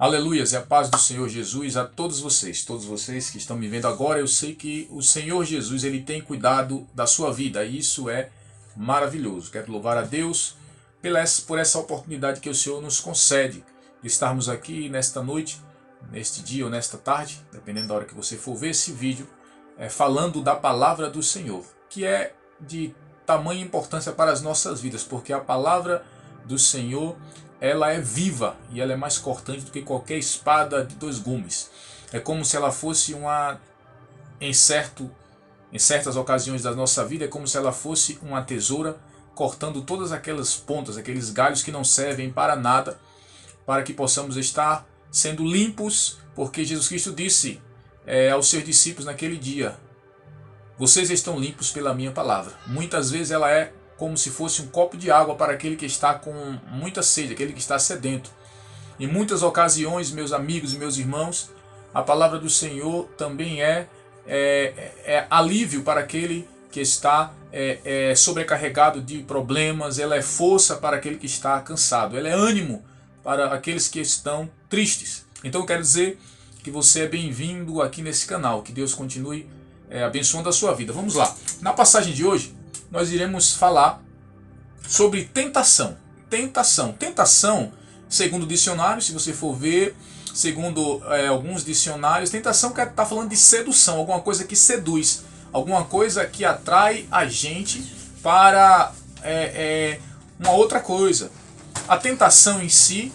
Aleluias, e a paz do Senhor Jesus a todos vocês que estão me vendo agora. Eu sei que o Senhor Jesus, ele tem cuidado da sua vida, e isso é maravilhoso. Quero louvar a Deus por essa oportunidade que o Senhor nos concede de estarmos aqui nesta noite, neste dia ou nesta tarde, dependendo da hora que você for ver esse vídeo, falando da palavra do Senhor, que é de tamanha importância para as nossas vidas, porque a palavra do Senhor, ela é viva e ela é mais cortante do que qualquer espada de dois gumes. É como se ela fosse em certas ocasiões da nossa vida, é como se ela fosse uma tesoura cortando todas aquelas pontas, aqueles galhos que não servem para nada, para que possamos estar sendo limpos, porque Jesus Cristo disse aos seus discípulos naquele dia: vocês estão limpos pela minha palavra. Muitas vezes ela é como se fosse um copo de água para aquele que está com muita sede, aquele que está sedento. Em muitas ocasiões, meus amigos e meus irmãos, a palavra do Senhor também é alívio para aquele que está sobrecarregado de problemas, ela é força para aquele que está cansado, ela é ânimo para aqueles que estão tristes. Então eu quero dizer que você é bem-vindo aqui nesse canal, que Deus continue abençoando a sua vida. Vamos lá, na passagem de hoje nós iremos falar sobre tentação. Tentação, segundo o dicionário, se você for ver, segundo alguns dicionários, tentação está falando de sedução, alguma coisa que seduz, alguma coisa que atrai a gente para uma outra coisa. A tentação em si,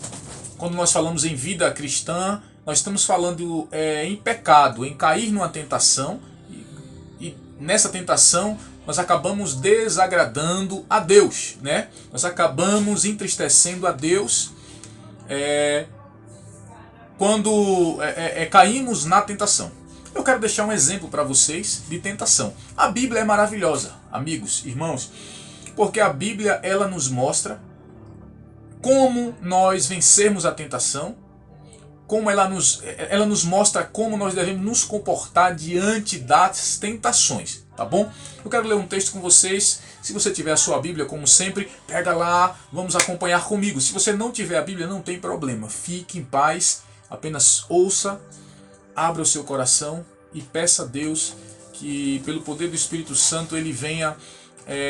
quando nós falamos em vida cristã, nós estamos falando em pecado, em cair numa tentação, e nessa tentação nós acabamos desagradando a Deus, né? Nós acabamos entristecendo a Deus quando caímos na tentação. Eu quero deixar um exemplo para vocês de tentação. A Bíblia é maravilhosa, amigos, irmãos, porque a Bíblia ela nos mostra como nós vencermos a tentação, como ela nos mostra como nós devemos nos comportar diante das tentações, tá bom? Eu quero ler um texto com vocês. Se você tiver a sua Bíblia, como sempre, pega lá, vamos acompanhar comigo. Se você não tiver a Bíblia, não tem problema, fique em paz, apenas ouça, abra o seu coração e peça a Deus que, pelo poder do Espírito Santo, ele venha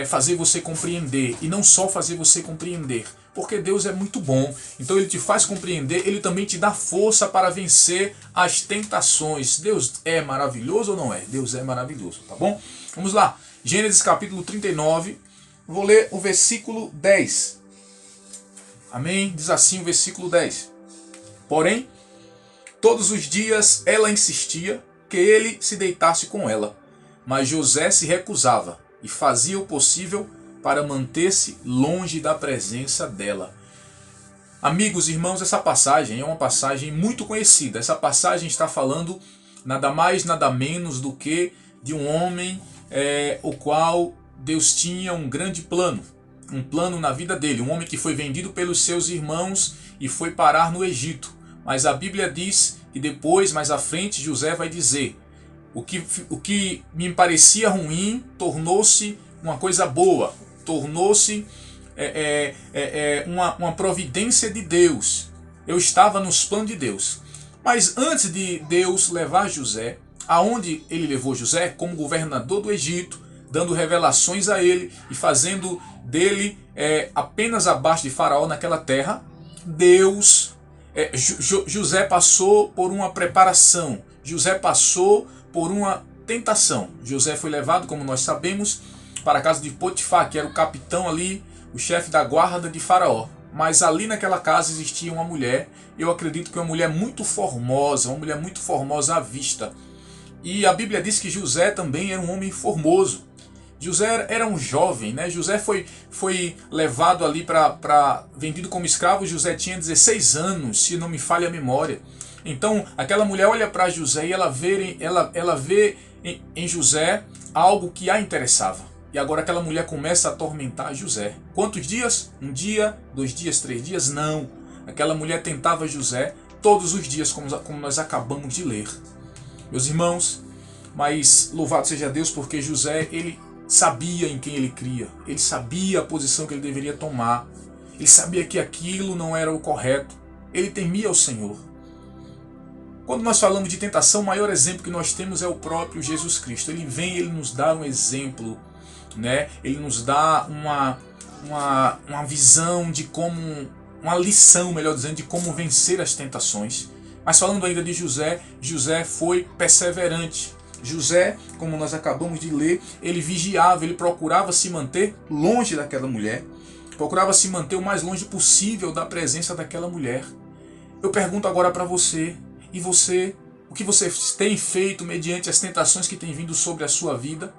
fazer você compreender, e não só fazer você compreender, porque Deus é muito bom, então ele te faz compreender, ele também te dá força para vencer as tentações. Deus é maravilhoso ou não é? Deus é maravilhoso, tá bom? Vamos lá, Gênesis capítulo 39, vou ler o versículo 10. Amém? Diz assim o versículo 10. Porém, todos os dias ela insistia que ele se deitasse com ela, mas José se recusava e fazia o possível para manter-se longe da presença dela. Amigos, irmãos, essa passagem é uma passagem muito conhecida. Essa passagem está falando nada mais, nada menos do que de um homem o qual Deus tinha um grande plano, um plano na vida dele. Um homem que foi vendido pelos seus irmãos e foi parar no Egito. Mas a Bíblia diz que depois, mais à frente, José vai dizer: o que me parecia ruim tornou-se uma coisa boa, tornou-se uma providência de Deus. Eu estava nos planos de Deus. Mas antes de Deus levar José, aonde ele levou José? Como governador do Egito, dando revelações a ele e fazendo dele apenas abaixo de Faraó naquela terra, José passou por uma preparação, José passou por uma tentação. José foi levado, como nós sabemos, para a casa de Potifar, que era o capitão ali, o chefe da guarda de Faraó. Mas ali naquela casa existia uma mulher, eu acredito que uma mulher muito formosa à vista. E a Bíblia diz que José também era um homem formoso. José era um jovem, né? José foi levado ali vendido como escravo. José tinha 16 anos, se não me falha a memória. Então aquela mulher olha para José e ela vê em José algo que a interessava. E agora aquela mulher começa a atormentar José. Quantos dias? 1 dia, 2 dias, 3 dias? Não. Aquela mulher tentava José todos os dias, como nós acabamos de ler. Meus irmãos, mas louvado seja Deus, porque José, ele sabia em quem ele cria. Ele sabia a posição que ele deveria tomar. Ele sabia que aquilo não era o correto. Ele temia o Senhor. Quando nós falamos de tentação, o maior exemplo que nós temos é o próprio Jesus Cristo. Ele vem, ele nos dá um exemplo, né? Ele nos dá uma visão de como, uma lição, melhor dizendo, de como vencer as tentações. Mas falando ainda de José, José foi perseverante. José, como nós acabamos de ler, ele vigiava, ele procurava se manter longe daquela mulher, procurava se manter o mais longe possível da presença daquela mulher. Eu pergunto agora para você, e você, o que você tem feito mediante as tentações que têm vindo sobre a sua vida?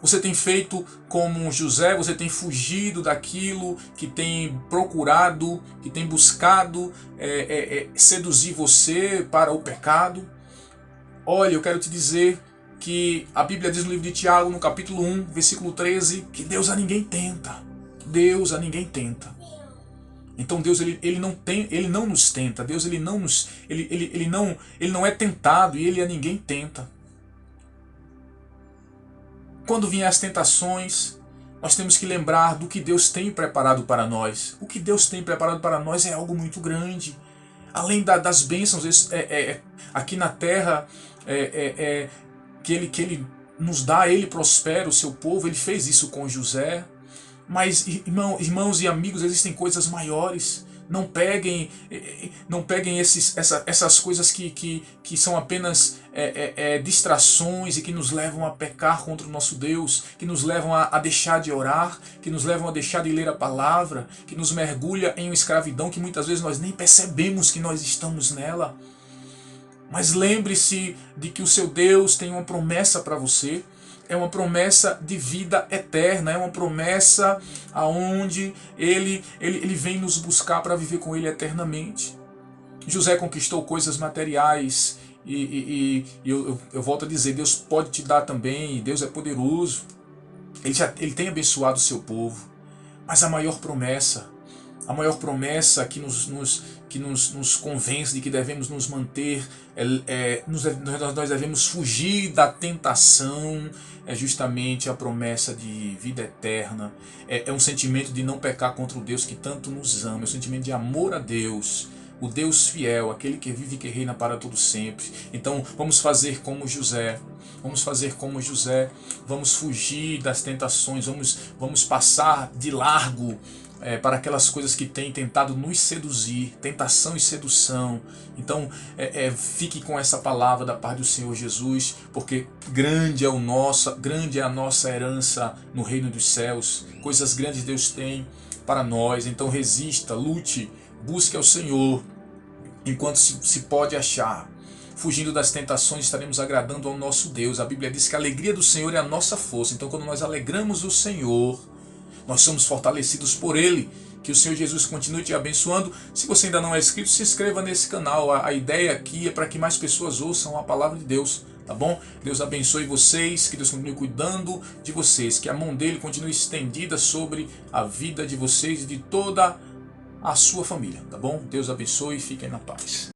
Você tem feito como José, você tem fugido daquilo que tem procurado, que tem buscado seduzir você para o pecado? Olha, eu quero te dizer que a Bíblia diz no livro de Tiago, no capítulo 1, versículo 13, que Deus a ninguém tenta. Deus a ninguém tenta. Então Deus ele não nos tenta. Deus ele não é tentado e ele a ninguém tenta. Quando vier as tentações, nós temos que lembrar do que Deus tem preparado para nós. O que Deus tem preparado para nós é algo muito grande. Além das bênçãos aqui na terra, que ele nos dá, ele prospera o seu povo. Ele fez isso com José. Mas, irmãos e amigos, existem coisas maiores. Não peguem essas coisas que são apenas distrações e que nos levam a pecar contra o nosso Deus, que nos levam a deixar de orar, que nos levam a deixar de ler a palavra, que nos mergulha em uma escravidão que muitas vezes nós nem percebemos que nós estamos nela. Mas lembre-se de que o seu Deus tem uma promessa para você. É uma promessa de vida eterna, é uma promessa aonde ele vem nos buscar para viver com ele eternamente. José conquistou coisas materiais e eu volto a dizer, Deus pode te dar também, Deus é poderoso, ele tem abençoado o seu povo, mas a maior promessa que nos convence de que devemos nos manter, nós devemos fugir da tentação, é justamente a promessa de vida eterna, é um sentimento de não pecar contra o Deus que tanto nos ama, é um sentimento de amor a Deus, o Deus fiel, aquele que vive e que reina para todo sempre. Então vamos fazer como José, vamos fugir das tentações, vamos passar de largo para aquelas coisas que têm tentado nos seduzir, tentação e sedução. Então fique com essa palavra da parte do Senhor Jesus, porque grande é a nossa herança no reino dos céus, coisas grandes Deus tem para nós. Então resista, lute, busque ao Senhor enquanto se pode achar. Fugindo das tentações, estaremos agradando ao nosso Deus. A Bíblia diz que a alegria do Senhor é a nossa força. Então quando nós alegramos o Senhor, nós somos fortalecidos por Ele. Que o Senhor Jesus continue te abençoando. Se você ainda não é inscrito, se inscreva nesse canal. A ideia aqui é para que mais pessoas ouçam a palavra de Deus, tá bom? Deus abençoe vocês, que Deus continue cuidando de vocês, que a mão dele continue estendida sobre a vida de vocês e de toda a sua família, tá bom? Deus abençoe e fiquem na paz.